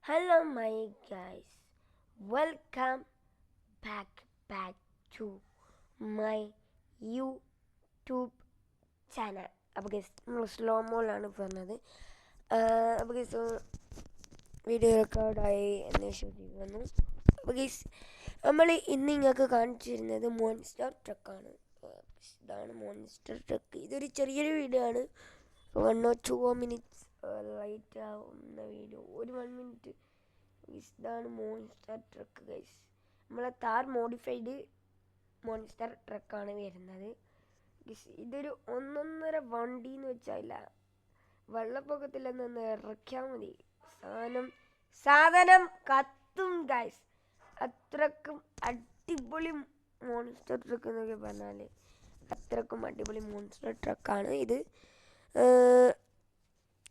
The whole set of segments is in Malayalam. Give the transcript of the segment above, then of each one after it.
Hello my guys, welcome back to my YouTube channel. അപ്പോൾ ഗൈസ് നമ്മൾ സ്ലോ മോളാണ് പറഞ്ഞത്. അപ്പോൾ ഗൈസ് വീഡിയോ റെക്കോർഡായി എന്ന് വിശ്വസിക്കുന്നു. അപ്പോൾ ഗൈസ് നമ്മൾ ഇന്ന് നിങ്ങൾക്ക് കാണിച്ചു തരുന്നത് മോൺസ്റ്റർ ട്രക്കാണ്. ഇതാണ് മോൺസ്റ്റർ ട്രക്ക്. ഇതൊരു ചെറിയൊരു വീഡിയോ ആണ്. 1 or 2 minutes ലൈറ്റ് ആവുന്ന വീഡിയോ, ഒരു 1 minute. ഇതാണ് മോൺസ്റ്റർ ട്രക്ക് ഗൈസ്. നമ്മളെ താർ മോഡിഫൈഡ് മോൺസ്റ്റർ ട്രക്കാണ് വരുന്നത്. ഇതൊരു ഒന്നൊന്നര വണ്ടി എന്ന് വെച്ചാൽ വെള്ളപ്പൊക്കത്തിലൊന്ന് ഇറക്കിയാൽ മതി, സാധനം കത്തും ഗൈസ്. അത്രക്കും അടിപൊളി മോൺസ്റ്റർ ട്രക്ക് എന്നൊക്കെ പറഞ്ഞാൽ അത്രക്കും അടിപൊളി മോൺസ്റ്റർ ട്രക്കാണ് ഇത്.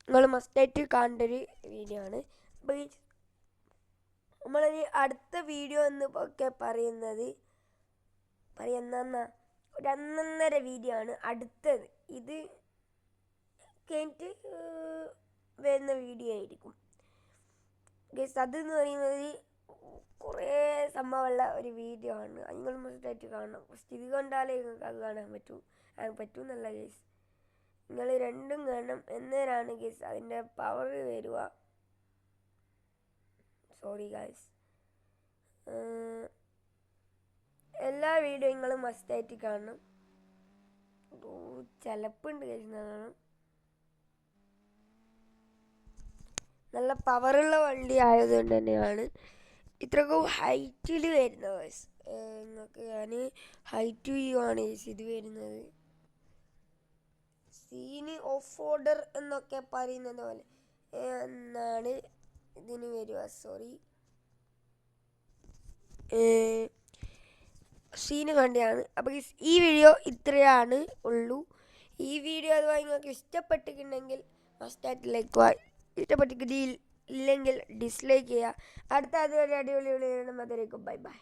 നിങ്ങൾ മസ്റ്റായിട്ട് കാണേണ്ട ഒരു വീഡിയോ ആണ്. അപ്പോൾ നമ്മളൊരു അടുത്ത വീഡിയോ എന്ന് ഒക്കെ പറയുന്ന ഒരു ഒന്നൊന്നര വീഡിയോ ആണ് അടുത്തത്. ഇത് കഴിഞ്ഞിട്ട് വരുന്ന വീഡിയോ ആയിരിക്കും ഗൈസ്. അതെന്ന് പറയുന്നത് കുറേ സംഭവമുള്ള ഒരു വീഡിയോ ആണ്. നിങ്ങൾ മസ്റ്റായിട്ട് കാണണം. ഫസ്റ്റ് ഇത് കണ്ടാലേ നിങ്ങൾക്ക് അത് കാണാൻ പറ്റുമെന്നല്ല ഗൈസ്, നിങ്ങൾ രണ്ടും കാണണം. എന്നേരാണ് ഗൈസ് അതിൻ്റെ പവർ വരിക. സോറി ഗൈസ്, എല്ലാ വീഡിയോ നിങ്ങളും മസ്റ്റായിട്ട് കാണണം. ചിലപ്പുണ്ട് ഗൈസ് കാണണം. നല്ല പവറുള്ള വണ്ടി ആയതുകൊണ്ട് തന്നെയാണ് ഇത്രക്കും ഹൈറ്റിൽ വരുന്നത് ഗൈസ്. നിങ്ങൾക്ക് ഞാൻ ഹൈറ്റ് വ്യൂ ആണ് ഗൈസ് ഇത് വരുന്നത്. സീന് ഓഫ് ഓർഡർ എന്നൊക്കെ പറയുന്നത് പോലെ എന്നാണ് ഇതിന് വരിക. സോറി, സീന് കണ്ടിയാണ്. അപ്പോൾ ഈ വീഡിയോ ഇത്രയാണ് ഉള്ളൂ. ഈ വീഡിയോ അഥവാ നിങ്ങൾക്ക് ഇഷ്ടപ്പെട്ടിട്ടുണ്ടെങ്കിൽ മസ്റ്റായിട്ട് ലൈക്ക്, ഇഷ്ടപ്പെട്ടില്ലെങ്കിൽ ഡിസ്ലൈക്ക് ചെയ്യുക. അടുത്ത അതൊരു അടിപൊളി വീഡിയോ. Bye bye.